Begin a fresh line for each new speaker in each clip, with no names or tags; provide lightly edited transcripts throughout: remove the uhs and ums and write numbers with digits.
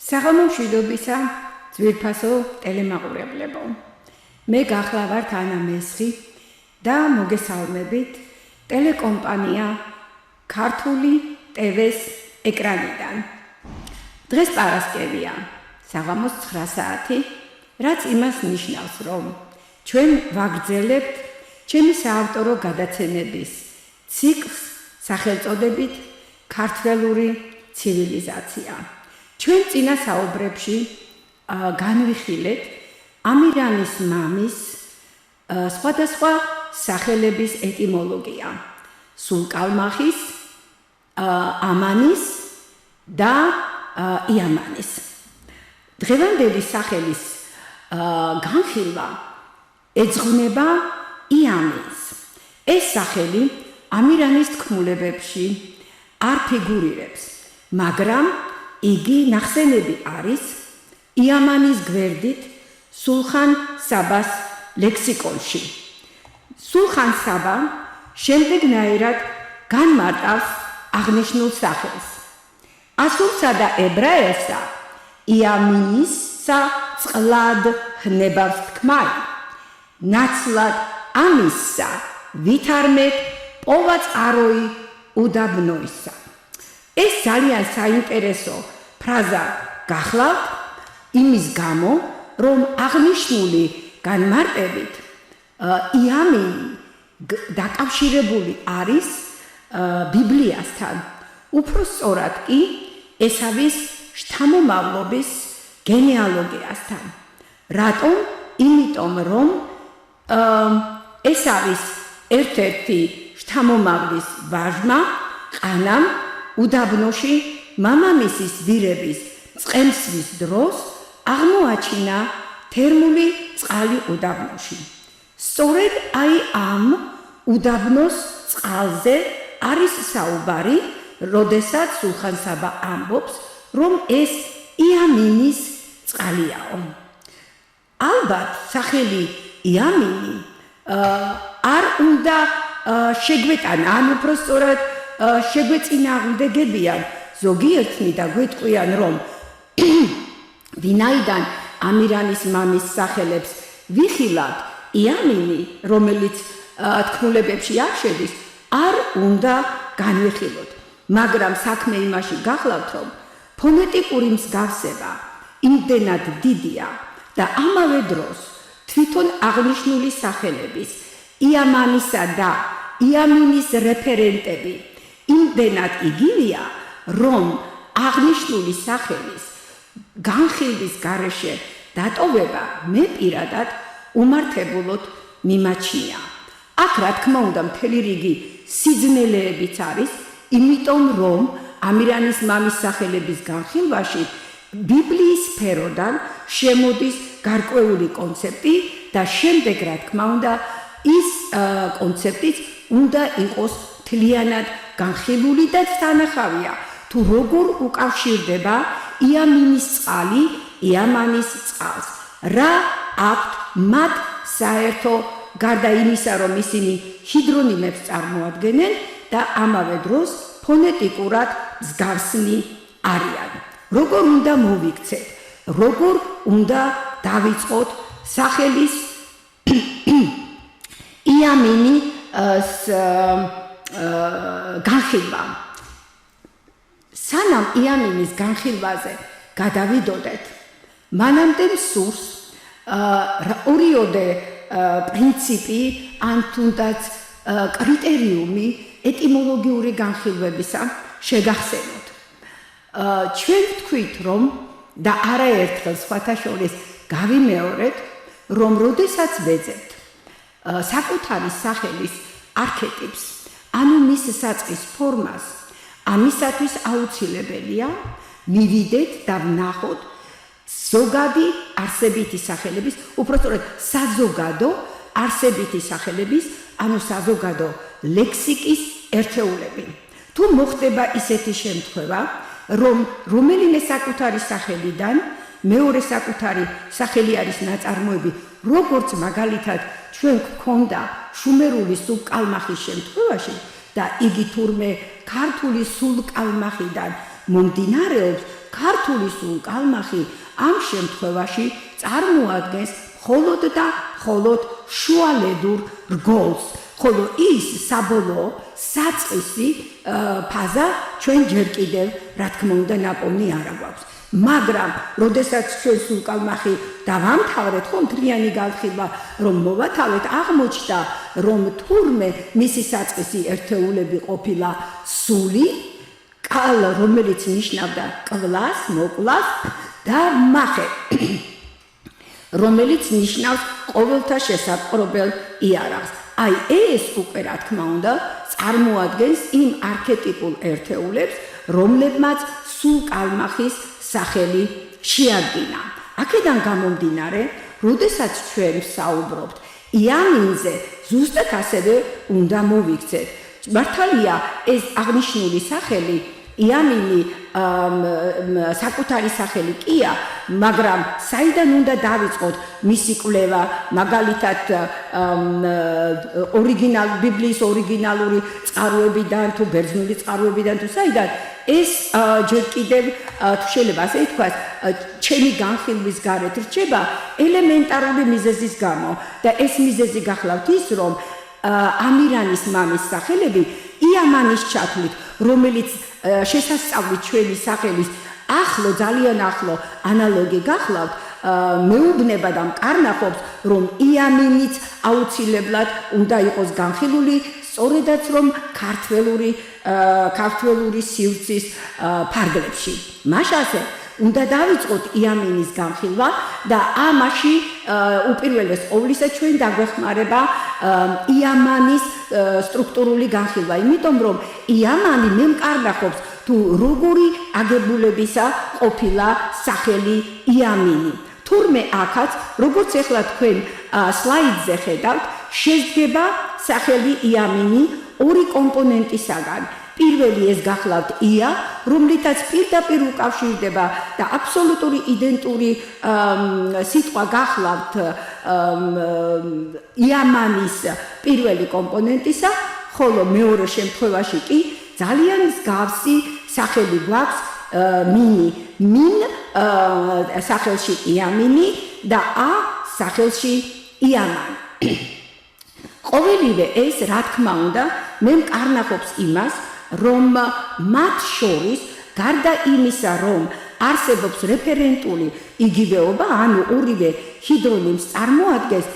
საღამომშვიდობისა ძვირფასო ტელემაყურებლებო. მე გახლა ვართ ანა მესხი და მოგესალმებით ტელეკომპანია ქართული ტევეს ეკრანიდან. დღეს პარასკევია, საღამოს 9 საათი, რაც იმას ნიშნავს, რომ ჩვენ ვაგრძელებთ ჩემი საავტორო გადაცემების ციკლს სახელწოდებით ქართველური ცივილიზაცია. ჩვენ წინა საუბრებში განვიხილეთ ამირანის მამის სხვადასხვა სახელების ეტიმოლოგია. სულკალმახის, ამანის და იამანის. დღევანდელი სახელის განხილვა ეძღვნება იამინს. ეს სახელი ამირანის თქმულებებში არ ფიგურირებს, მაგრამ იგი ნახსენები არის იამანის გვერდით სულხან საბას ლექსიკონში. სულხან საბა შემდეგნაირად განმარტავს აღნიშნულ სახელს. ასურსა და ებრაელსა იამინისა წყლად ჰნებავს თქმარი, ნაცლად ამისა ვითარმეთ პოვა წყაროი უდაბნოისა. ეს ძალიან საინტერესო ფრაზა გახლავთ იმის გამო, რომ აღნიშნული განმარტებით იამინი დაკავშირებული არის ბიბლიასთან. უფრო სწორად კი ესავის შთამომავლობის გენეალოგიასთან. რატომ? იმიტომ რომ ესავის ერთ-ერთი შთამომავლის ვაჟმა ყანამ უდაბნოში მამამისის ძირების წყემსვის დროს აღმოაჩინა თერმული წყალი უდაბნოში. სწორედ აი ამ უდაბნოს წყალზე არის საუბარი, როდესაც სულხან საბა ამბობს, რომ ეს იამინის წყალიაო. ალბათ სახელი იამინი არ უნდა შეგვეტანა, ან უფრო სწორად შეგვეწინააღმდეგებიან ზოგიერთნი და გვეტყვიან, რომ ვინაიდან ამირანის მამის სახელებს ვიხილავთ, იამინი, რომელიც თქმულებებში არ შედის, არ უნდა განვიხილოთ. მაგრამ საქმე იმაში გახლავთ, რომ ფონეტიკური მსგავსება იმდენად დიდია და ამავე დროს თვითონ აღნიშნული სახელების იამანისა და იამინის რეფერენტები იმდენად იგივეა, რომ აღნიშნული სახელის განხილვის გარეშე დატოვება მე პირადად უმართებულად მიმაჩნია. აქ რა თქმა უნდა მთელი რიგი სიძნელეებიც არის, იმიტომ რომ ამირანის მამის სახელების განხილვაში ბიბლიის სფეროდან შემოდის გარკვეული კონცეფტი და შემდეგ რა თქმა უნდა ის კონცეფტიც უნდა იყოს მთლიანად განხილული და თანახავია თუ როგორ უკავშირდება იამინის წყალი იამანის წყალს. რა აქვთ მათ საერთო, გარდა იმისა, რომ ისინი ჰიდრონიმებს წარმოადგენენ და ამავე დროს ფონეტიკურად მსგავსნი არიან. როგორ უნდა მოვიქცეთ, როგორ უნდა დავიწყოთ სახელის იამინის განხილვა. სანამ იამინის განხილვაზე გადავიდოდეთ, მანამდე მსურს ორიოდე პრინციპი ან თუნდაც კრიტერიუმი ეტიმოლოგიური განხილვებისა შეგახსენოთ. ჩვენ ვთქვით, რომ და არაერთხელ სხვათა შორის გავიმეორეთ, რომ როდესაც ვეძებთ საკუთარი სახელის არქეტიპს, ანუ მის საწყის ფორმას, ამისათვის აუცილებელია მივიდეთ და ვნახოთ ზოგადი არსებითი სახელების, უფრო სწორედ საზოგადო არსებითი სახელების, ანუ საზოგადო ლექსიკის ერთეულები. თუ მოხდება ისეთი შემთხვევა, რომ რომელიმე საკუთარი სახელიდან მეორე საკუთარი სახელი არის ნაწარმოები, როგორც მაგალითად ჩვენ გვქონდა შუმერული სულკალმახის შემთხვევაში და იგი თურმე ქართული სულკალმახიდან მომდინარეობს, ქართული სულკალმახი ამ შემთხვევაში წარმოადგენს მხოლოდ და მხოლოდ შუალედურ რგოლს, ხოლო ის საბოლოო საწყისი ფაზა ჩვენ ჯერ კიდევ რა თქმა უნდა ნაპოვნი არ აქვს. მაგრამ როდესაც ჩვენ სულკალმახი დავამთავრეთ ხომ მთლიანი განხილვა რომ მოვათავეთ, აღმოჩნდა რომ თურმე მისი საწყისი ერთეულები ყოფილა სული, კალ რომელიც ნიშნავდა კვლას, მოკლას და მახე რომელიც ნიშნავს ყოველთა შესაყრობელ იარაღს. აი ეს უკვე რა თქმა უნდა წარმოადგენს იმ არქეტიპულ ერთეულებს, რომლებმაც სულკალმახის სახელი შეადგინა. აქედან გამომდინარე, როდესაც ჩვენ ვსაუბრობთ იამინზე, ზუსტად ასევე უნდა მოვიქცეთ. მართალია ეს აღნიშნული სახელი იამინი საკუთარი სახელი კია, მაგრამ საიდან უნდა დავიწყოთ მისი კვლევა, მაგალითად ბიბლიის ორიგინალური წყაროებიდან თუ ბერძნული წყაროებიდან თუ საიდან, ეს ჯერ კიდევ თუ შეიძლება ასე ითქვას, ჩემი განხილვის გარეთ რჩება ელემენტარული მიზეზის გამო და ეს მიზეზი გახლავთ ის, რომ ამირანის მამის სახელები იამანის ჩათვლით, რომელიც შესასწავლით ჩვენი სახელის ახლო, ძალიან ახლო ანალოგი გახლავთ, მეუბნება და მკარნახობს, რომ იამინიც აუცილებლად უნდა იყოს განხილული, სწორედაც რომ ქართველური სივრცის ფარგლებში. მაშასე უნდა დავიწყოთ იამინის განხილვა და ამაში უპირველეს ყოვლისა ჩვენ დაგვეხმარება იამანის სტრუქტურული განხილვა, იმიტომ რომ იამანი მე მკარნახობს თუ როგორი აგებულებისა ყოფილა სახელი იამინი. თურმე აქაც, როგორც ახლა თქვენ სლაიდზე ხედავთ, შედგება სახელი იამინი ორი კომპონენტისაგან. პირველი ეს გახლავთ ია, რომლითაც პირდაპირ უკავშირდება და აბსოლუტური იდენტური სიტყვა გახლავთ იამანის პირველი კომპონენტისა, ხოლო მეორე შემთხვევაში კი ძალიან მსგავსი სახელი გვაქვს მინი. მინ სახელში იამინი და ა სახელში იამანი. ყოველივე ეს რა თქმა უნდა მე მკარნახობს იმას, რომ მათ შორის გარდა იმისა, რომ არსებობს რეფერენტული იგივეობა, ანუ ორივე ჰიდრონიმს წარმოადგენს,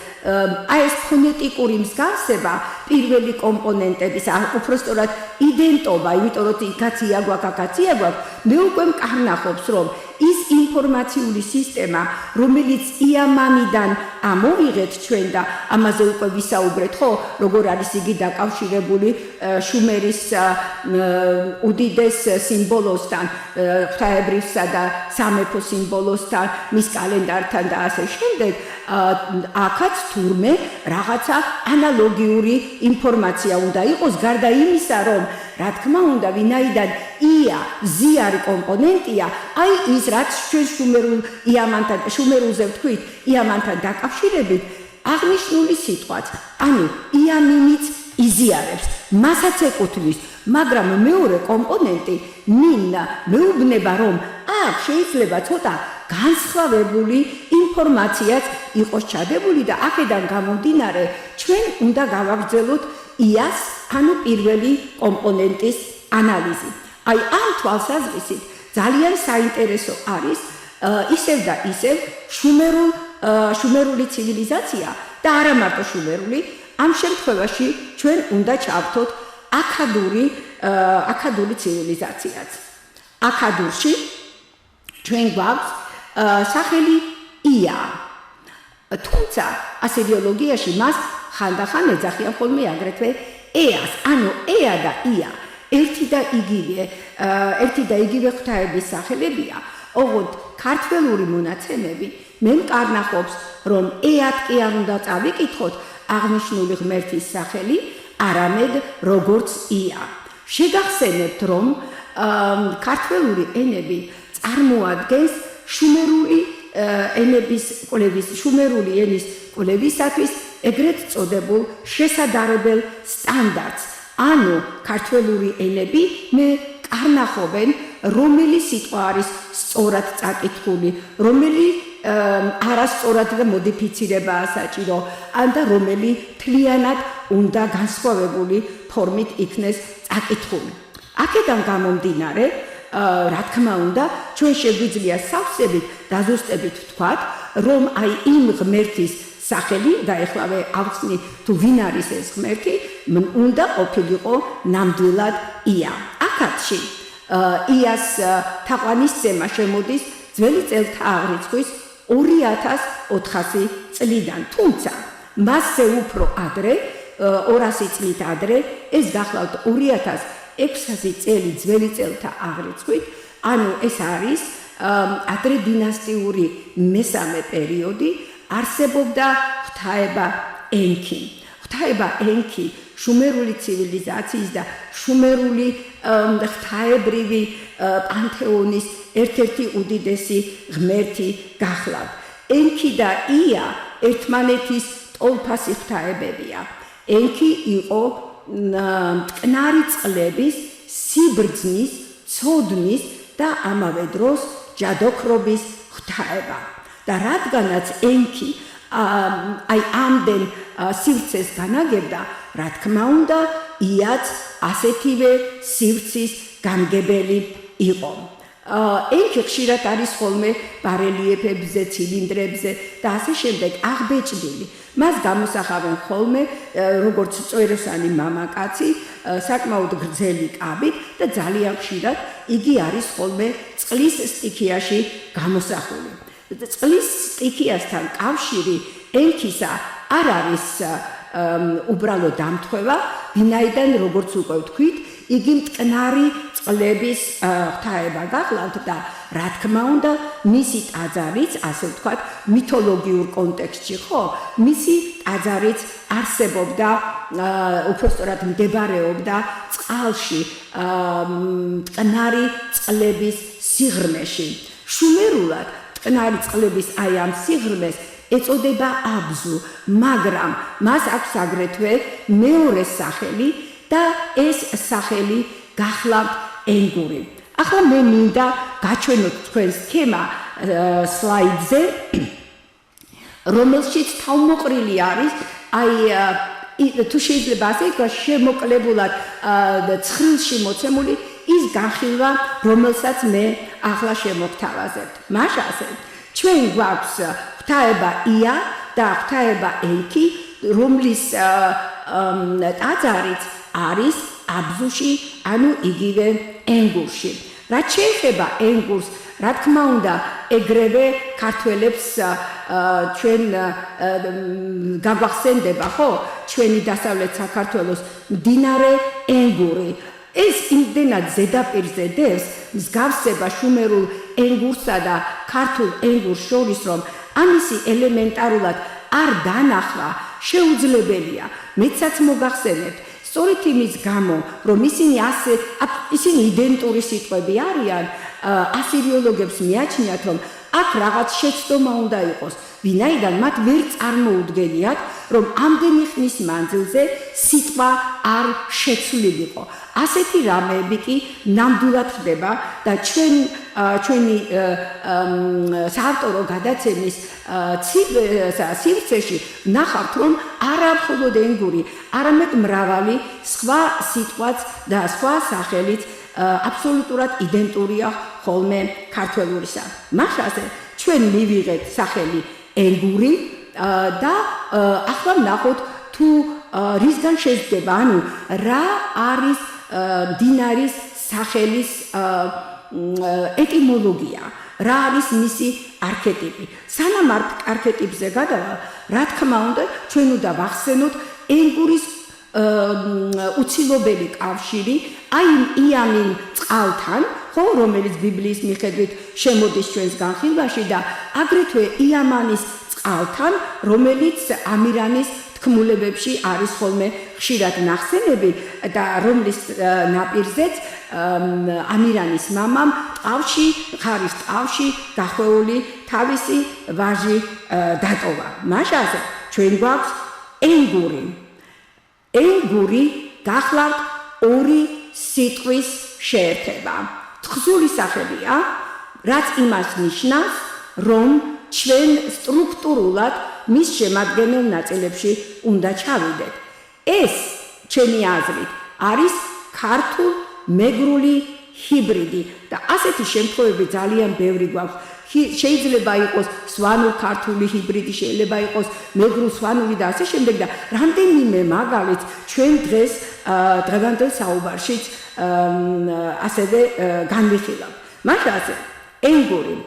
აი ეს ფონეტიკური მსგავსება პირველი კომპონენტების, უпростоრად იდენტობა, იმიტომ რომ იქაცია გვაქვს, აქაცია გვაქვს, მე უკვე მკარნახობს, რომ ის ინფორმაციული სისტემა, რომელიც იამანიდან ამოვიღეთ ჩვენ და ამაზე უკვე ვისაუბრეთ, ხო, როგორ არის იგი დაკავშირებული შუმერის უდიდეს სიმბოლოსთან, ღვთაებრივსა და სამეფო სიმბოლოსთან, მის კალენდართან და ასე შემდეგ, აქაც თურმე რაღაცა ანალოგიური ინფორმაცია უნდა იყოს, გარდა იმისა, რომ რა თქმა უნდა, ვინაიდან ია ზიარი კომპონენტია, აი ის რაც ჩვენ შუმერულზე ვთქვით, იამანთან დაკავშირებით, აღნიშნული სიტყვაც, ანუ იამინიც იზიარებს, მასაც ეკუთვნის, მაგრამ მეორე კომპონენტი მინა მეუბნება, რომ აქ შეიძლება ცოტა განსხვავებული ინფორმაციაც იყოს ჩადებული და აქედან გამომდინარე, ჩვენ უნდა გავაგრძელოთ იას, ანუ პირველი კომპონენტის ანალიზი. აი ამ თვალსაზრისით ძალიან საინტერესო არის ისევ და ისევ შუმერული ცივილიზაცია და არა მარტო შუმერული, ამ შემთხვევაში ჩვენ უნდა ჩავთოთ აქადური ცივილიზაციაც. აქადურში ჩვენ გვაქვს სახელი ია. თუმცა ასირიოლოგიაში მას ხანდახან ეძახიან ხოლმე აგრეთვე ეას, ანუ ია და ია ერთი და იგივე ღვთაების სახელებია. ოღონდ ქართველური მონაცემები მე მკარნახობს, რომ ეად კი არ უნდა წავიკითხოთ აღნიშნული ღმერთის სახელი, არამედ როგორც ია. შეგახსენებთ, რომ ქართველური ენები წარმოადგენს შუმერული ენის კვლევისათვის ეგრეთ წოდებულ შესადარებელ სტანდარტს. ანუ ქართველური ენები მე კარნახობენ, რომელი სიტყვა არის სწორად წაკითხული, რომელი არასწორად და მოდიფიცირებაა საჭირო, ან და რომელი თლიანად უნდა განსხვავებული ფორმით იქნეს წაკითხული. აქედან გამომდინარე, რა თქმა უნდა, ჩვენ შეგვიძლია სავსებით დაზუსტებით ვთქვათ, რომ აი იმ ღმერთის სახელი და ეხლავე ავხსნი თუ ვინ არის ეს ღმერთი, უნდა ყოფილიყო ნამდვილად ია. აქაც იას თაყვანისცემა შემოდის ძველი წელთა აღრიცხვის 2400 წლიდან, თუმცა მასზე უფრო ადრე, 200 წლით ადრე, ეს გახლავთ 2600 წელი ძველი წელთა აღრიცხვით, ანუ ეს არის ადრე დინასტიური მესამე პერიოდი, არსებობდა ღვთაება ენქი. ღვთაება ენქი შუმერული ცივილიზაციის და შუმერული ღვთაებრივი პანთეონის ერთ-ერთი უდიდესი ღმერთი გახლავთ. ენქი და ია ერთმანეთის ტოლფასი ღვთაებებია. ენქი იყო მტკნარი წყლების, სიბრძნის, ცოდნის და ამავე დროს ჯადოქრობის ღვთაება. და რადგანაც ენქი აი ამდენ სივრცეს განაგებდა, რა თქმა უნდა, იაც ასეთივე სივრცის გამგებელი იყო. ენქი ხშირად არის ხოლმე ბარელიეფებზე, ცილინდრებზე და ასე შემდეგ აღბეჭდილი. მას გამოსახავენ ხოლმე როგორც წვეროსანი მამაკაცი, საკმაოდ გრძელი კაბით და ძალიან ხშირად იგი არის ხოლმე წყლის სტიქიაში გამოსახული. წყლის სტიქიასთან კავშირი ენქისა არ არის უბრალოდ დამთხვევა, ვინაიდან როგორც უკვე ვთქვით, იგი მტკნარი წყლების ღვთაება გახლავთ და რა თქმა უნდა, მისი ტაძარიც, ასე ვთქვათ, მითოლოგიურ კონტექსტში, ხო, მისი ტაძარიც არსებობდა, უпростоრად მდებარეობდა წყალში, მტკნარი წყლების სიღრმეში. შუმერულად მტკნარი წყლების აი ამ სიღრმეს ეწოდება აბზუ, მაგრამ მას აქვს აგრეთვე მეორე სახელი და ეს სახელი გახლავთ ენგური. ახლა მე მინდა გაჩვენოთ თქვენს სქემა სლაიდზე, რომელშიც თავმოყრილი არის აი თუ შეიძლება ასე ითქვას, შემოკლებულად ცხრილში მოცემული ის განხილვა, რომელსაც მე ახლა შემოგთავაზებთ. მაშასე ჩვენ გვაქვს ღვთაება ია და ღვთაება ენქი, რომლის ტაძარიც არის აბზუში, ანუ იგივე ენგურში. რაც შეეხება ენგურს, რა თქმა უნდა, ეგრევე ქართველებს ჩვენ გაგვახსენდება, ხო, ჩვენი დასავლეთ საქართველოს მდინარე ენგური. ეს იმდენად ზედაპირზე დევს მსგავსება შუმერულ ენგურსა და ქართულ ენგურს შორის, რომ ამისი ელემენტარულად არ დანახვა შეუძლებელია. მეცაც მოგახსენებთ, სწორედ იმის გამო, რომ ისინი იდენტური სიტყვები არიან, ასირიოლოგებს მიაჩნიათ, რომ აქ რაღაც შეცდომა უნდა იყოს, ვინაიდან მათ ვერ წარმოუდგენიათ, რომ ამდენი ხნის მანძილზე სიტყვა არ შეცვლილიყო. ასეთი რამეები კი ნამდვილად ხდება და ჩვენი საავტორო გადაცემის სივრცეში ნახავთ, რომ არა მხოლოდ ენგური, არამედ მრავალი სხვა სიტყვაც და სხვა სახელიც აბსოლუტურად იდენტურია ხოლმე ქართველურისა. მაშასე ჩვენ მივიღეთ სახელი ენგური და ახლა ვნახოთ თუ რისგან შედგება, ანუ რა არის მდინარის სახელის ეტიმოლოგია, რა არის მისი არქეტიპი. სანამ არქეტიპზე გადავალ, რა თქმა უნდა, ჩვენ უნდა ვახსენოთ ენგურის უცილობელი კავშირი აი იამინ წყალთან, ხო, რომელიც ბიბლიის მიხედვით შემოდის ჩვენს განხილვაში და აგრეთვე იამანის წყალთან, რომელიც ამირანის თქმულებებში არის ხოლმე ხშირად ნახსენები და რომლის ნაპირზეც ამირანის მამამ ხარის ტყავში გახვეული თავისი ვაჟი დატოვა. მაშასე ჩვენ გვაქვს ენგური. ენგური გახლავთ ორი სიტყვის შეერთება. ხზული სახელია, რაც იმას ნიშნავს, რომ ჩვენ სტრუქტურულად მის შემადგენელ ნაწილებში უნდა ჩავიდეთ. ეს ჩემი აზრით არის ქართულ მეგრული ჰიბრიდი და ასეთი შემთხვევები ძალიან ბევრი გვაქვს. შეიძლება იყოს სვანურ-ქართული ჰიბრიდი, შეიძლება იყოს მეგრულ-სვანური და ასე შემდეგ და რამდენიმე მაგალითს ჩვენ დღეს დღევანდელ საუბარშიც ასევე განვიხილავთ. მაშინ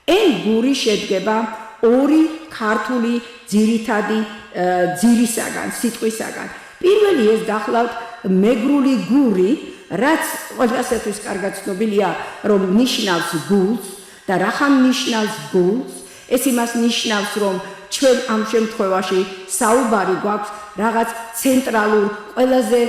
ენგური შედგება ორი ქართული ძირითადი ძირისაგან, სიტყვისაგან. პირველი ეს გახლავთ მეგრული გური, რაც ყველასათვის კარგად ცნობილია, რომ ნიშნავს გულს და რახან ნიშნავს გულს, ეს იმას ნიშნავს, რომ ჩვენ ამ შემთხვევაში საუბარი გვაქვს რაღაც ცენტრალურ, ყველაზე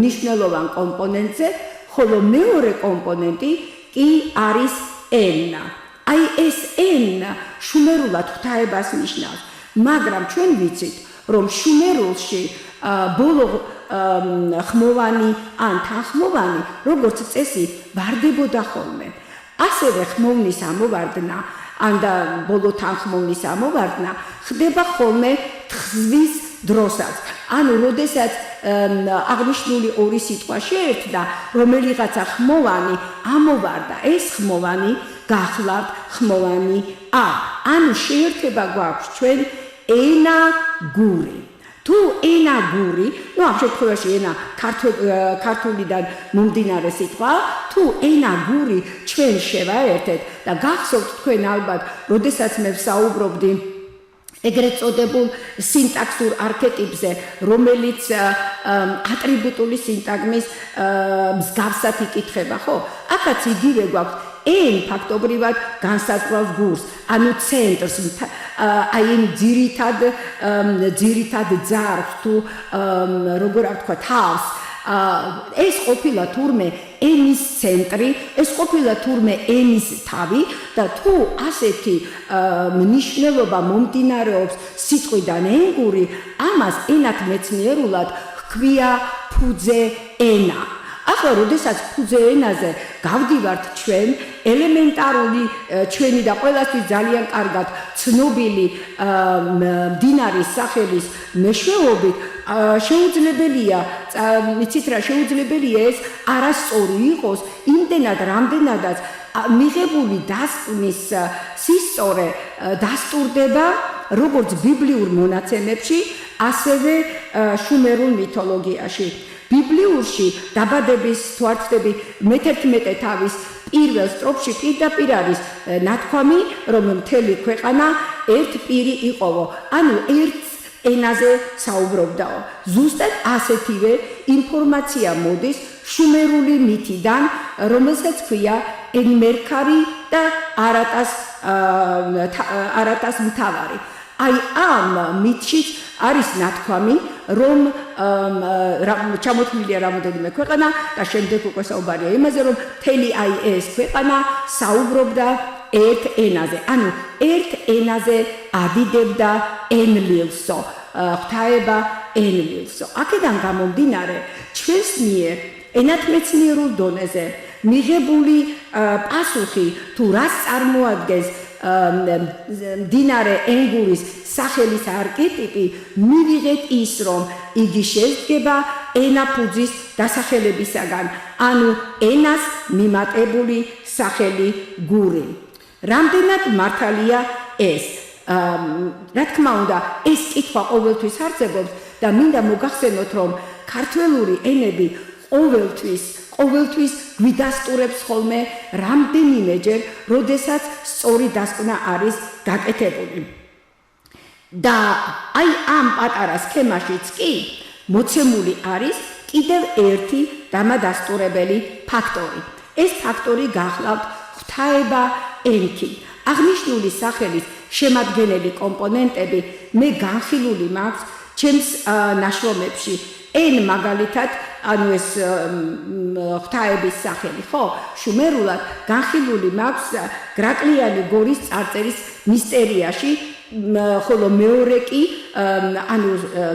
მნიშვნელოვან კომპონენტზე, ხოლო მეორე კომპონენტი კი არის ენა. აი ეს ენა შუმერულად ღვთაებას ნიშნავს, მაგრამ ჩვენ ვიცით, რომ შუმერულში ბოლო ხმოვანი ან თანხმოვანი, როგორც წესი, ვარდებოდა ხოლმე. ასევე ხმოვნის ამოვარდნა, ან და ბოლო თანხმოვნის ამოვარდნა ხდება ხოლმე თხზვის დროსაც. ანუ, როდესაც აღნიშნული ორი სიტყვა შეერთდა, რომელიღაცა ხმოვანი ამოვარდა, ეს ხმოვანი გახლავთ ხმოვანი ა. ანუ შეერთება გვაქვს ჩვენ ენა გური. თუ ენა გური, ამ შემთხვევაში ენა ქართულიდან მომდინარე სიტყვა, თუ ენა გური ჩვენ შევაერთეთ და გახსოვთ თქვენ ალბათ, როდესაც მე ვსაუბრობდი ეგრეთ წოდებულ სინტაქსურ არქეტიპზე, რომელიც ატრიბუტული სინტაგმის მსგავსად იკითხება, ხო? აქაც იგივე გვაქვს ენ ფაქტობრივად განსაზღვრავს გურს, ანუ ცენტრს, აი იმ ძირითად ძარს თუ როგორ ვთქვა თავს. ეს ყოფილა თურმე ენის ცენტრი, ეს ყოფილა თურმე ენის თავი და თუ ასეთი მნიშვნელობა მომდინარეობს სიტყვიდან ენგური, ამას ენათ მეცნიერულად ჰქვია ფუძე ენა. ახლა, როდესაც ფუძე ენაზე გავდივართ ჩვენ, ელემენტარული ჩვენი და ყველასთვის ძალიან კარგად ცნობილი მდინარის სახელის მეშვეობით შეუძლებელია, იცით რა, შეუძლებელია ეს არასწორი იყოს, იმდენად, რამდენადაც მიღებული დასკვნის სისწორე დასტურდება როგორც ბიბლიურ მონაცემებში, ასევე შუმერულ მითოლოგიაში. ბიბლიურში დაბადების თვარცდები მე-11 თავის პირველ სტროფში პირდაპირ არის ნათქვამი, რომ მთელი ქვეყანა ერთ პირი იყოვო, ანუ ერთ ენაზე საუბრობდაო. ზუსტად ასეთივე ინფორმაცია მოდის შუმერული მითიდან, რომელსაც ქვია ენმერქარი და არატას მთავარი. აი ამ მითში არის ნათქვამი, რომ ჩამოთვლილია რამოდენიმე ქვეყანა და შემდეგ უკვე საუბარია იმაზე, რომ მთელი აი ეს ქვეყანა საუბრობდა ერთ ენაზე. ანუ ერთ ენაზე ადიდებდა ენლილსო, ღვთაება ენლილსო. აქედან გამომდინარე, ჩვენს მიერ ენათმეცნიერულ დონეზე მიღებული პასუხი თუ რას წარმოადგენს მდინარე ენგურის სახელის არქეტიპი, მივიღეთ ის, რომ იგი შედგება ენაფუძის დასახელებისაგან, ანუ ენას მიმატებული სახელი გური. რამდენად მართალია ეს? რა თქმა უნდა, ეს კითხვა ყოველთვის არსებობს და მინდა მოგახსენოთ, რომ ქართველური ენები ყოველთვის გვიდასტურებს ხოლმე რამდენიმეჯერ, როდესაც სწორი დასკვნა არის გაკეთებული. და აი ამ პატარა სქემაშიც კი მოცემული არის კიდევ ერთი დამადასტურებელი ფაქტორი. ეს ფაქტორი გახლავთ ღვთაება ენქი. აღნიშნული სახელის შემადგენელი კომპონენტები მე განხილული მაქვს ჩემს ნაშრომებში. ენ მაგალითად, ანუ ეს ღვთაების სახელი, ხო? შუმერულად განხილული მაქვს გრაკლიანი გორის წარწერის მისტერიაში, ხოლო მეორე კი ანუ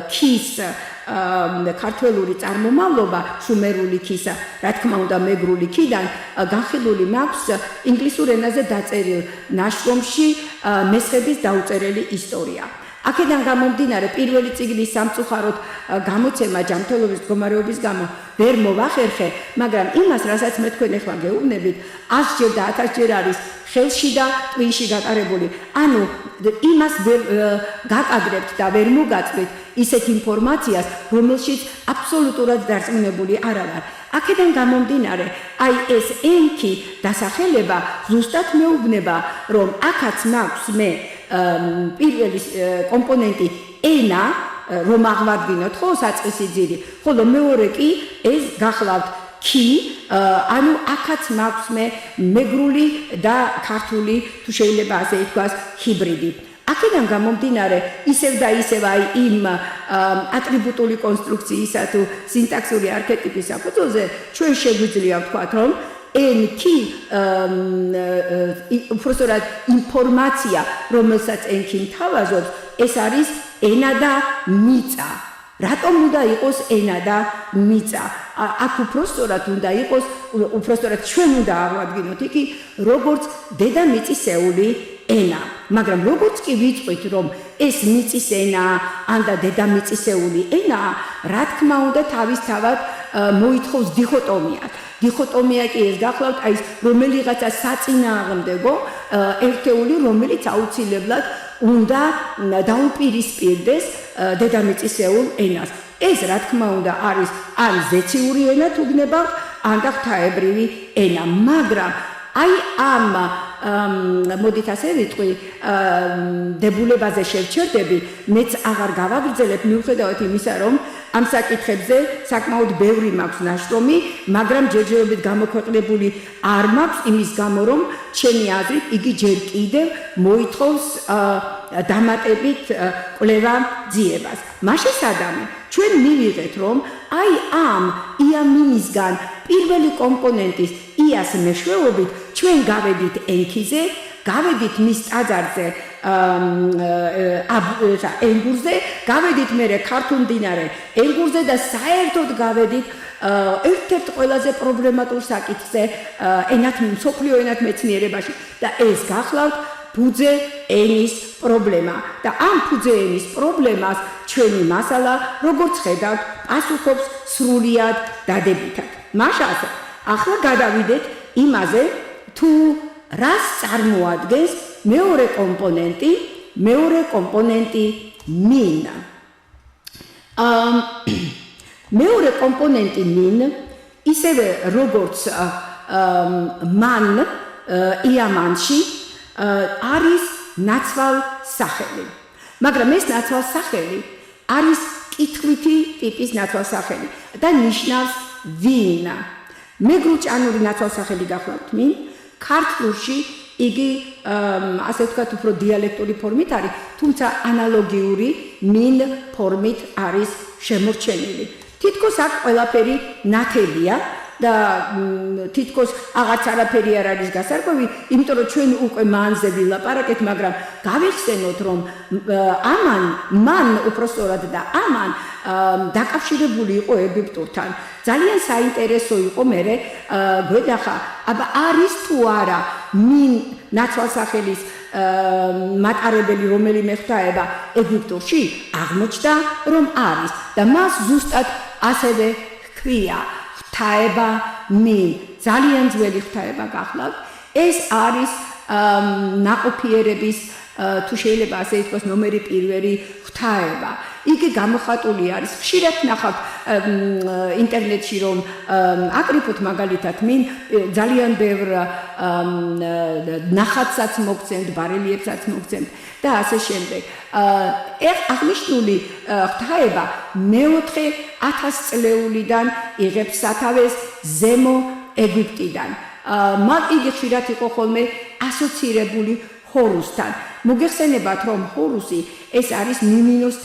ქის ქართველური წარმომავლობა შუმერული ქისა, რა თქმა უნდა მეგრული ქიდან განხილული მაქვს ინგლისურ ენაზე დაწერილ ნაშრომში მესხების დაუწერელი ისტორია. აქედან გამომდინარე პირველი წიგნის სამწუხაროდ გამოცემა ჯანმრთელობის მდგომარეობის გამო ვერ მოვახერხე, მაგრამ იმას, რასაც მე თქვენ ახლა გეუბნებით, 100-ჯერ და 1000-ჯერ არის ხელში და ტვინში გატარებული. ანუ იმას ვერ გაკადრებთ და ვერ მოგაწვით ისეთ ინფორმაციას, რომელშიც აბსოლუტურად დარწმუნებული არ ვარ. აქედან გამომდინარე, აი ეს ენქი დასახელება ზუსტად მეუბნება, რომ აქაც მაქვს მე პირველი კომპონენტი ენა, რომ აღვადგინოთ ხო საწყისი ძირი, ხოლო მეორე კი ეს გახლავთ კი, ანუ აქაც მაქვს მე მეგრული და ქართული, თუ შეიძლება ასე ითქვას, ჰიბრიდი. აქედან გამომდინარე, ისევ და ისევ აი იმ ატრიბუტული კონსტრუქციისა თუ სინტაქსური არქეტიპის საფუძველზე ჩვენ შეგვიძლია ვთქვათ, რომ ენქი უბრალოდ ინფორმაცია, რომელსაც ენქი მთავაზობს, ეს არის ენა და მიწა. რატომ უნდა იყოს ენა და მიწა? აქ უბრალოდ უნდა იყოს, უბრალოდ ჩვენ უნდა აღვადგინოთ იქ როგორც დედამიწისეული ენა. მაგრამ როგორც კი ვიტყვით, რომ ეს მიწის ენა ან და დედამიწისეული ენა, რა თქმა უნდა თავისთავად მოითხოვს დიქოტომიას. დიქოტომია კი ეს გახლავთ აი რომელიღაცა საწინააღმდეგო ერთეული, რომელიც აუცილებლად უნდა დაუპირისპირდეს დედამიწისეულ ენას. ეს რა თქმა უნდა არის ან ზეციური ენა თუ გნებავთ, ან და ღვთაებრივი ენა, მაგრამ აი ამ მოდით ასე ვიტყვი დებულებაზე შევჩერდები, მეც აღარ გავაგრძელებ მიუხედავად იმისა, რომ ამ საკითხებზე საკმაოდ ბევრი მაქვს ნაშრომი, მაგრამ ჯერჯერობით გამოქვეყნებული არ მაქვს იმის გამო, რომ ჩემი აზრით იგი ჯერ კიდევ მოითხოვს დამატებით კვლევა ძიებას. მაშესადამე ჩვენ მივიღეთ, რომ აი ამ იამინისგან პირველი კომპონენტის იას მეშვეობით ჩვენ გავედით ენქიზე, გავედით მის ტაძარზე ენგურზე, გავედით მერე ქართულ მდინარე ენგურზე და საერთოდ გავედით ერთ-ერთ ყველაზე პრობლემატურ საკითხზე მსოფლიო ენათ მეცნიერებაში და ეს გახლავთ ფუძე ენის პრობლემა და ამ ფუძე ენის პრობლემას ჩვენი მასალა როგორც ხედავთ პასუხობს სრულიად დადებითად. მაშასე ახლა გადავიდეთ იმაზე თუ რას წარმოადგენს მეორე კომპონენტი მინ. მეორე კომპონენტი მინ ისევე როგორც მან იამანში არის ნაცვალ სახელი. მაგრამ ეს ნაცვალ სახელი არის კითხვითი ტიპის ნაცვალ სახელი და ნიშნავს ვინ. მეგრულ-ჭანური ნაცვალ სახელი გახლავთ მინ, ქართლურში იგი ასე ვთქვათ უფრო დიალექტური ფორმით არის, თუმცა ანალოგიური მინ ფორმით არის შემორჩენილი. თითქოს აქ ყველაფერი ნათელია და თითქოს აღარც არაფერი არ არის გასარკვევი, იმიტომ რომ ჩვენ უკვე მანზე ვილაპარაკეთ, მაგრამ გავიხსენოთ, რომ მან უпростоრად და ამან დაკავშირებული იყო ეგვიპტურთან. ძალიან საინტერესო იყო მერე გვედახა, აბა არის თუ არა მინ ნაცვალსახელის მატარებელი რომელიმე ღვთაება ეგვიპტურში? აღმოჩნდა რომ არის და მას ზუსტად ასევე ჰქვია ღვთაება მინ, ძალიან ძველი ღვთაება გახლავთ. ეს არის ნაყოფიერების თუ შეიძლება ასე ითქვას ნომერი პირველი ღვთაება. იგი გამოხატული არის, ხშირად ნახავთ ინტერნეტში რომ აკრიფოთ მაგალითად მინ ძალიან ბევრ ნახატსაც მოგცემთ, ბარელიეფსაც მოგცემთ და ასე შემდეგ. აღნიშნული ღვთაება მეოთხე 1000 წლეულიდან იღებს სათავეს ზემო ეგვიპტიდან. იგი ხშირად იყო ხოლმე ასოცირებული ჰორუსთან მოგეხსენებათ რომ ჰორუსი ეს არის მიმინოს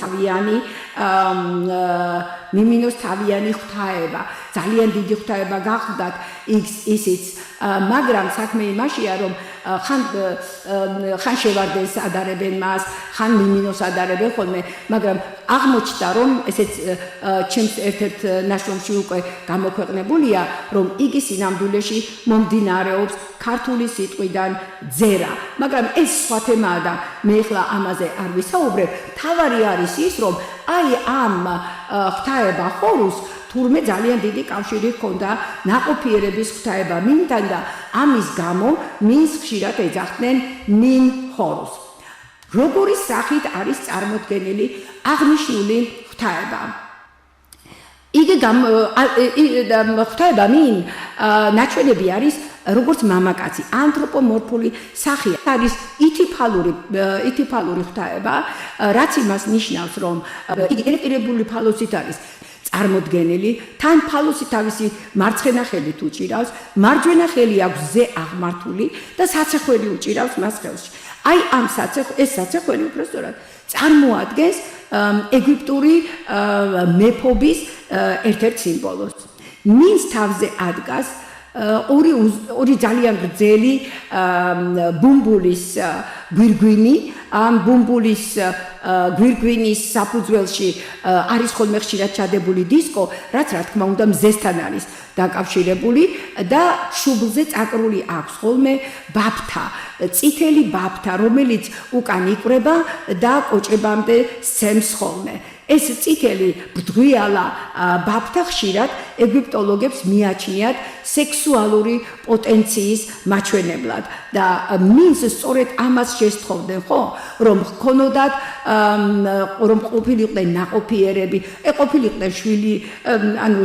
თავიანი ღვთაება ძალიან დიდი ღვთაება გახლდათ ისიც მაგრამ საქმე იმაშია რომ ხან შევარდენს ადარებენ მას ხან მიმინოს ადარებენ ხოლმე მაგრამ აღმოჩნდა რომ ესეც ჩემს ერთ-ერთ ნაშრომში უკვე გამოქვეყნებულია რომ იგი სინამდვილეში მომდინარეობს ქართული სიტყვიდან ძერა მაგრამ ეს სხვა თემაა და მე ახლა ამაზე არ ვისაუბრებ თავარი არის ის რომ აი ამ ღვთაება ჰორუსს თურმე ძალიან დიდი კავშირი ჰქონდა ნაყოფიერების ღვთაება მინთან და ამის გამო მინს ხშირად ეძახდნენ მინ ჰორუსს. როგორი სახით არის წარმოდგენილი აღნიშნული ღვთაება? იგი ღვთაება მინ ნაჩვენები არის როგორც მამაკაცი ანთროპომორფული სახე არის ითიფალური ღვთაება რაც იმას ნიშნავს რომ იგი ელექტრებული ფალოსით არის წარმოდგენილი თან ფალოსი თავისი მარცხენა ხელით უჭირავს მარჯვენა ხელი აქვს ზე აღმართული და საცეხველი უჭირავს მას ხელში აი ამ საცეხველი უბრალოდ წარმოადგენს ეგვიპტური მეფობის ერთ-ერთ სიმბოლოს მის თავზე ადგას ორი ძალიან გრძელი ბუმბულის გვირგვინი ამ ბუმბულის გვირგვინის საფუძველში არის ხოლმე ხშირად ჩადებული დისკო რაც რა თქმა უნდა მზესთან არის დაკავშირებული და შუბლზე წაკრული აქვს ხოლმე ბაფთა წითელი ბაფთა რომელიც უკან იკვრება და კოჭებამდე სცემს ხოლმე ეს წითელი ბრძღვიალა ბაფთა ხშირად ეგვიპტოლოგებს მიაჩნიათ სექსუალური პოტენციის მაჩვენებლად და მინს სწორედ ამას შესთხოვდნენ ხო რომ ჰქონოდათ რომ ყოფილიყვნენ ნაყოფიერები ყოფილიყვნენ შვილი ანუ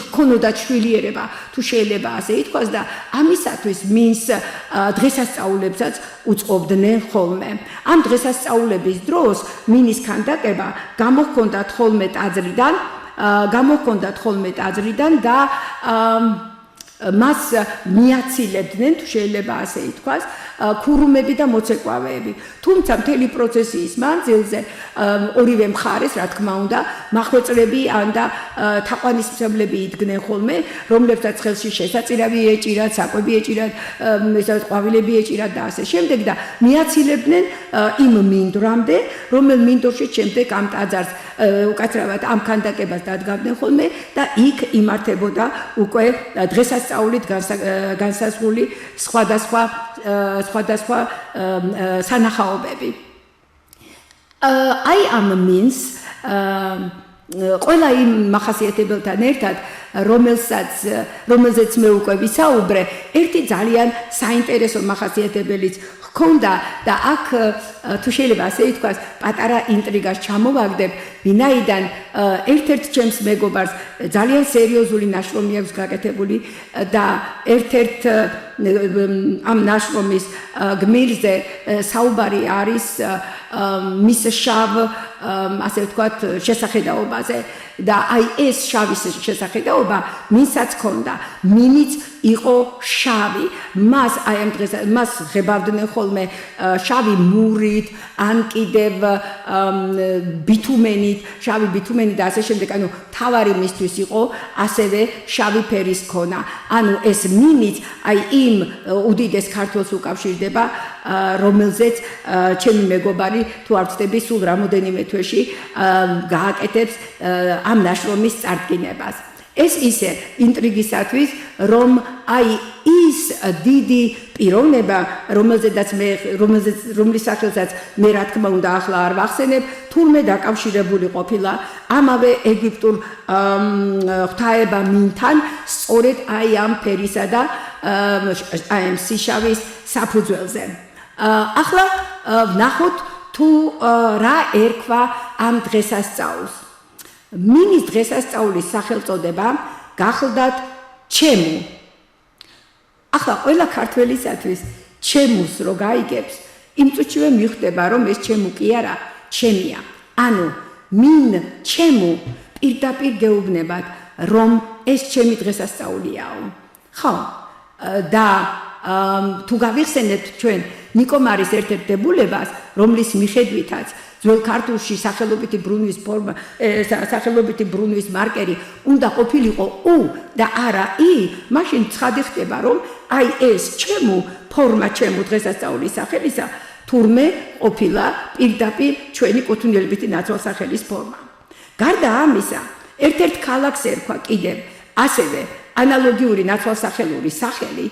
ჰქონოდათ შვილიერება თუ შეიძლება ასე ითქვას და ამისათვის მინს დღესასწაულებსაც უწყობდნენ ხოლმე ამ დღესასწაულების დროს მინის ქანდაკება გამოჰქონდათ ხოლმე ტაძრიდან და მას მიაცილებდნენ თუ შეიძლება ასე ითქვას ქურუმები და მოცეკვავეები თუმცა მთელი პროცესის მანძილზე ორივე მხარეს რა თქმა უნდა მახვეწრები და თაყვანისმცემლები იდგნენ ხოლმე რომლებსაც ხელში შესაწირავი ეჭირათ საკვები ეჭირათ ყვავილები ეჭირათ და ასე შემდეგ და მიაცილებდნენ იმ მინდვრამდე რომელ მინდვრში შემდეგ ამ ტაძარს უკაცრავად ამ ქანდაკებას დადგავდნენ ხოლმე და იქ იმართებოდა უკვე დღესასწაულით განსაზღვრული სხვადასხვა სანახაობები. აი ამ მინს ყველა იმ მახასიათებელთან ერთად რომელზეც მე უკვე ვისაუბრე ერთი ძალიან საინტერესო მახასიათებელიც ჰქონდა და აქ თუ შეიძლება ასე ითქვას პატარა ინტრიგას ჩამოვაგდებ ვინაიდან ერთ-ერთ ჩემს მეგობარს ძალიან სერიოზული ნაშრომი აქვს გაკეთებული და ერთ-ერთ ამ ნაშრომის გმირზე საუბარი არის მის შავ ასე ვთქვათ შესახედაობაზე და აი ეს შავის შესახედაობა მინსაც ჰქონდა მინიც იყო შავი მას აი ამ დღეს მას ღებავდნენ ხოლმე შავი მურით ან კიდევ ბითუმენით შავი ბითუმენი და ასე შემდეგ ანუ თავარი მისთვის იყო ასევე შავი ფერის ქონა ანუ ეს მინიც აი იმ უდიდეს ქართველს უკავშირდება რომელზეც ჩემი მეგობარი თუ არ ვცდები სულ რამოდენიმე თვეში გააკეთებს ამ ნაშრომის წარდგინებას ეს ისე ინტრიგისათვის რომ აი ის დიდი პიროვნება რომლის სახელსაც მე რა თქმა უნდა ახლა არ ვახსენებ თურმე დაკავშირებული ყოფილა ამავე ეგვიპტურ ღვთაება მინთან სწორედ აი ამ ფერისა და აი ამ სიშავის საფუძველზე ახლა ვნახოთ თუ რა ერქვა ამ დღესასწაულს მინის დღესასწაულის სახელწოდება გახლდათ ჩემუ ახლა ყველა ქართველისათვის ჩემუს რო გაიგებს იმ წუთშივე მიხვდება რომ ეს ჩემუ კი არა ჩემია ანუ მინ ჩემუ პირდაპირ გეუბნებათ რომ ეს ჩემი დღესასწაულიაო ხო და თუ გავიხსენებთ ჩვენ ნიკომარის ერთ-ერთ დებულებას, რომლის მიხედვითაც ძველ ქართულში სახელობითი ბრუნვის ფორმა, სახელობითი ბრუნვის მარკერი უნდა ყოფილიყო უ და არა ი, მაშინ ცხადი ხდება, რომ აი ეს ჩემო ფორმა, ჩემო დღესასწაულის სახელისა, თურმე ყოფილა პირდაპირ ჩვენი კუთვნილებითი ნაცვალსახელის ფორმა. გარდა ამისა, ერთ-ერთ ქალაქს ერქვა კიდევ ასევე ანალოგიური ნაცვალსახელური სახელი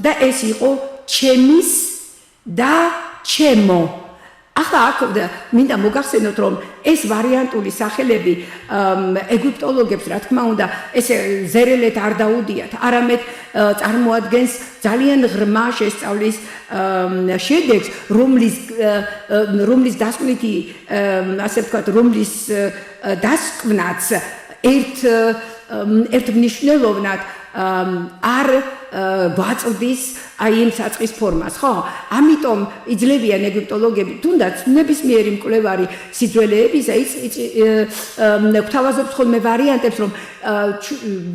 და ეს იყო ჩემის და ჩემო. ახლა აქ მინდა მოგახსენოთ, რომ ეს ვარიანტული სახელები ეგვიპტოლოგებს, რა თქმა უნდა, ესე ზერელეთ არ დაუდიათ, არამედ წარმოადგენს ძალიან ღრმა შესწავლის შედეგს, რომლის დასკვნითი, ასე ვთქვათ, რომლის დასკვნაც ერთ მნიშვნელოვნად არ გვაწვდის აი იმ საწყის ფორმას, ხო? ამიტომ იძლევიან ეგვიპტოლოგები, თუნდაც ნებისმიერი მკვლევარი სიძველეებისა გვთავაზობს ხოლმე ვარიანტებს, რომ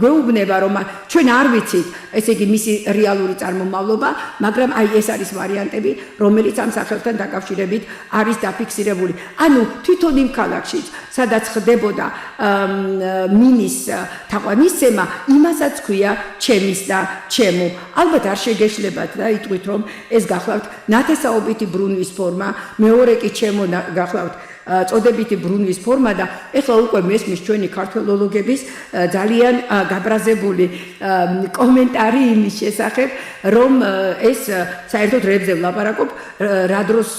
გვეუბნება, რომ ჩვენ არ ვიცით, ესე იგი მისი რეალური წარმომავლობა, მაგრამ აი ეს არის ვარიანტები, რომელიც ამ სახელთან დაკავშირებით არის დაფიქსირებული. ანუ თვითონ იმ ქალაქშიც, სადაც ხდებოდა მინის თაყვანისცემა, იმასაც ქვია ჩემის და ჩემო. ალბათ არ შეგეშლებათ და იტყვით, რომ ეს გახლავთ ნათესაობითი ბრუნვის ფორმა, მეორე კი ჩემო გახლავთ წოდებითი ბრუნვის ფორმა და ეხლა უკვე მესმის ჩვენი ქართველოლოგების ძალიან გაბრაზებული კომენტარი იმის შესახებ, რომ ეს საერთოდ რებზე ვლაპარაკობ, რა დროს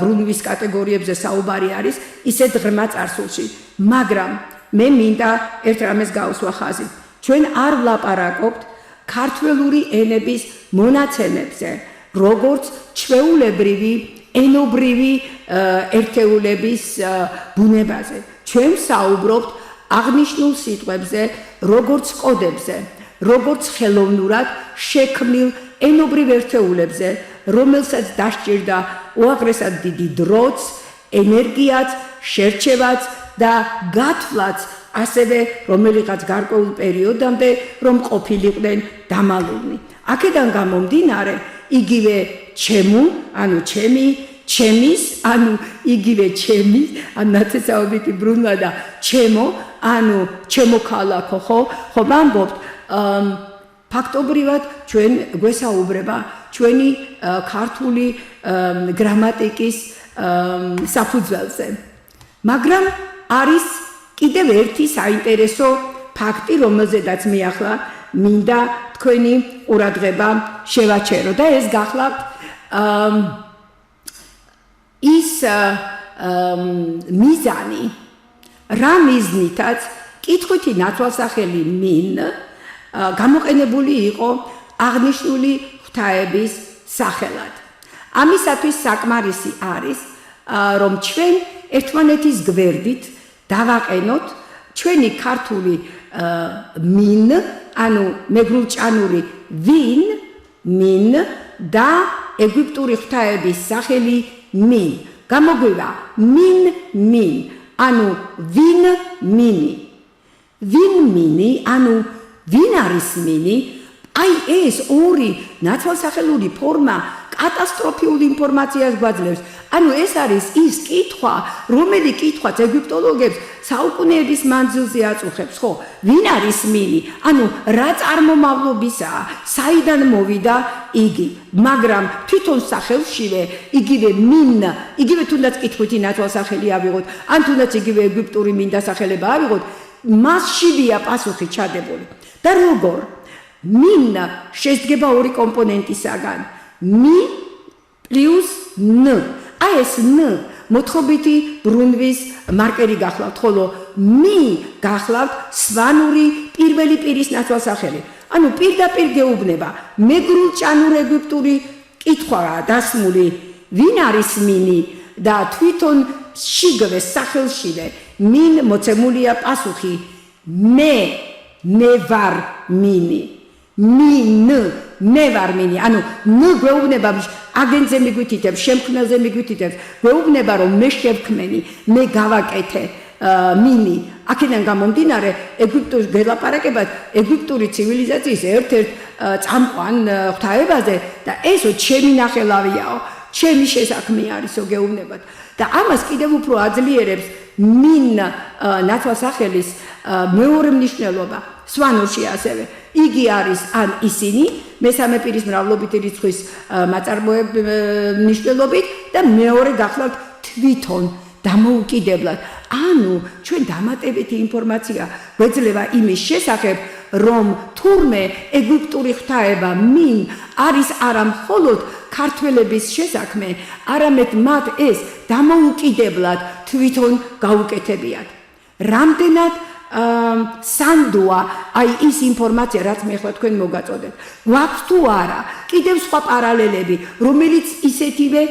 ბრუნვის კატეგორიებზე საუბარი არის ისეთ ღრმა წარსულში. მაგრამ მე მინდა ერთ რამეს გავუსვა ხაზი. ჩვენ არ ვლაპარაკობთ ქართველური ენების მონაცემებზე, როგორც ჩვეულებრივი ენობრივი ერთეულების ბუნებაზე. ჩვენ საუბრობთ აღნიშნულ სიტყვებზე, როგორც კოდებზე, როგორც ხელოვნურად შექმნილ ენობრივ ერთეულებზე, რომელსაც დასჭირდა უაღრესად დიდი დროც, ენერგიაც, შერჩევაც და გათვლაც, ასევე რომელიღაც გარკვეულ პერიოდამდე, რომ ყოფილიყვნენ დამალულნი. აქედან გამომდინარე, იგივე ჩემო, ანუ ჩემი, ჩემის, ანუ იგივე ჩემის, ანუ ნათესაობითი ბრუნვა და ჩემო, ანუ ჩემო ქალაქო, ხო ვამბობთ, ფაქტობრივად ჩვენ გვესაუბრება ჩვენი ქართული გრამატიკის საფუძველზე. მაგრამ არის კიდევ ერთი საინტერესო ფაქტი, რომელზედაც მე ახლა მინდა თქვენი ყურადღება შევაჩერო და ეს გახლავთ ის მიზანი, რა მიზნითაც კითხვითი ნაცვალსახელი მინ გამოყენებული იყო აღნიშნული ღვთაების სახელად. ამისათვის საკმარისი არის, რომ ჩვენ ერთმანეთის გვერდით დავაყენოთ ჩვენი ქართული მინ, ანუ მეგრულჭანური ვინ, მინ და ეგვიპტური ღვთაების სახელი მინ. გამოგვივა მინ, ანუ ვინ მინი. ვინ მინი, ანუ ვინ არის მინი? აი ეს ორი ნაცვალსახელური ფორმა კატასტროფიულ ინფორმაციას გვაძლევს. ანუ ეს არის ის კითხვა, რომელი კითხვაც ეგვიპტოლოგებს საუკუნეების მანძილზე აწუხებს, ხო? ვინ არის მინი? ანუ რა წარმომავლობისაა, საიდან მოვიდა იგი? მაგრამ თვითონ სახელშივე იგივე მინ, იგივე თუნდაც კითხვითი ნაცვალსახელი ავიღოთ, ან თუნდაც იგივე ეგვიპტური მინდა სახელება ავიღოთ, მასშივეა პასუხი ჩადებული. და როგორ? მინ შედგება ორი კომპონენტისაგან. მი პლუს ν. აი ეს ν მოთხრობითი ბრუნვის მარკერი გახლავთ, ხოლო მი გახლავთ სვანური პირველი პირის ნაცვალსახელი. ანუ პირდაპირ გეუბნება მეგრულჭანურ ეგვიპტური კითხვაა დასმული, ვინ არის მინი და თვითონ შიგვე სახელშივე მინ მოცემულია პასუხი მე ვარ მინი. მინ მე ვარ მინი, ანუ ν გვეუბნება აგენზე მიგვითითებს, შემქმნელზე მიგვითითებს, გვეუბნება რომ მე შევქმენი, მე გავაკეთე მინი აქედან გამომდინარე ეგვიპტურ გელაპარაკებად ეგვიპტური ცივილიზაციის ერთ-ერთ წამყვან ღვთაებაზე და ესო ჩემი ნახელავიაო ჩემი შესაქმე არისო გეუბნებათ და ამას კიდევ უფრო აძლიერებს მინ ნათვალსახელის მეორე მნიშვნელობა სვანურში ასევე იგი არის ან ისინი მესამე პირის მრავლობითი რიცხვის მაწარმოებელი მნიშვნელობით და მეორე გახლავთ თვითონ დამოუკიდებლად ანუ ჩვენ დამატებითი ინფორმაცია გვეძლევა იმის შესახებ რომ თურმე ეგვიპტური ღვთაება მინ არის არა მხოლოდ ქართველების შესაქმე არამედ მათ ეს დამოუკიდებლად თვითონ გაუკეთებიათ რამდენად სანდოა აი ის ინფორმაცია რაც მე ხლა თქვენ მოგაწოდეთ გვაქვს თუ არა კიდევ სხვა პარალელები რომელიც ისეთივე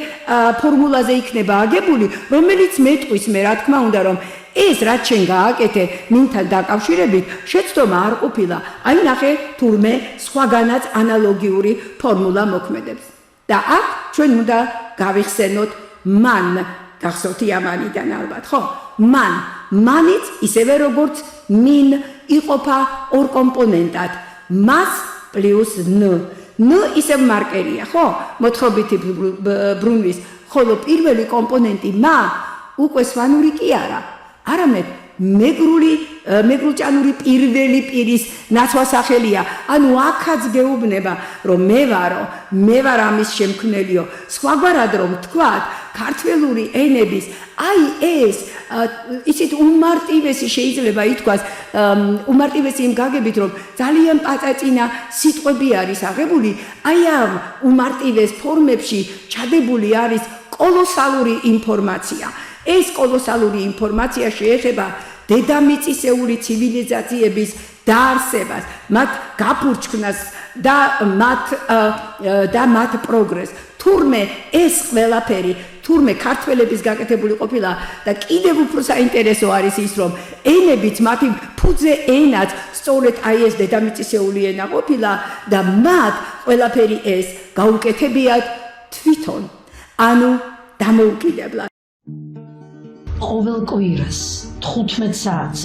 ფორმულაზე იქნება აგებული რომელიც მეტყვის მე რა თქმა უნდა რომ ეს რაც შენ გააკეთე მინთან დაკავშირებით შეცდომა არ ყოფილა აი ნახე თურმე სხვაგანაც ანალოგიური ფორმულა მოქმედებს და აქ ჩვენ უნდა გავიხსენოთ მან გახსოვთ იამანიდან ალბათ ხო მანიც ისევე როგორც მინ იყოფა ორ კომპონენტად მას პლუს ν ისევ მარკერია ხო მოთხრობითი ბრუნვის ხოლო პირველი კომპონენტი მა უკვე სვანური კი არა არამედ მეგრულჭანური პირველი პირის ნაცვალსახელია ანუ აქაც გეუბნება რომ მე ვარ ამის შემქმნელიო სხვაგვარად რომ თქვათ ქართველური ენების აი ეს ისეთ უმარტივესი შეიძლება ითქვას უმარტივესი იმ გაგებით რომ ძალიან პაწაწინა სიტყვები არის აღებული აი ამ უმარტივეს ფორმებში ჩადებული არის კოლოსალური ინფორმაცია ეს კოლოსალური ინფორმაცია შეეხება დედამიწისეული ცივილიზაციების დაარსებას, მათ გაფურჩქნას და მათ პროგრესს. თურმე ეს ყველაფერი, თურმე ქართველების გაკეთებული ყოფილა და კიდევ უფრო საინტერესო არის ის, რომ ენებით მათი ფუძე ენაც სწორედ აი ეს დედამიწისეული ენა ყოფილა და მათ ყველაფერი ეს გაუკეთებიათ თვითონ, ანუ დამოუკიდებლად.
ყოველ კვირას 15 საათზე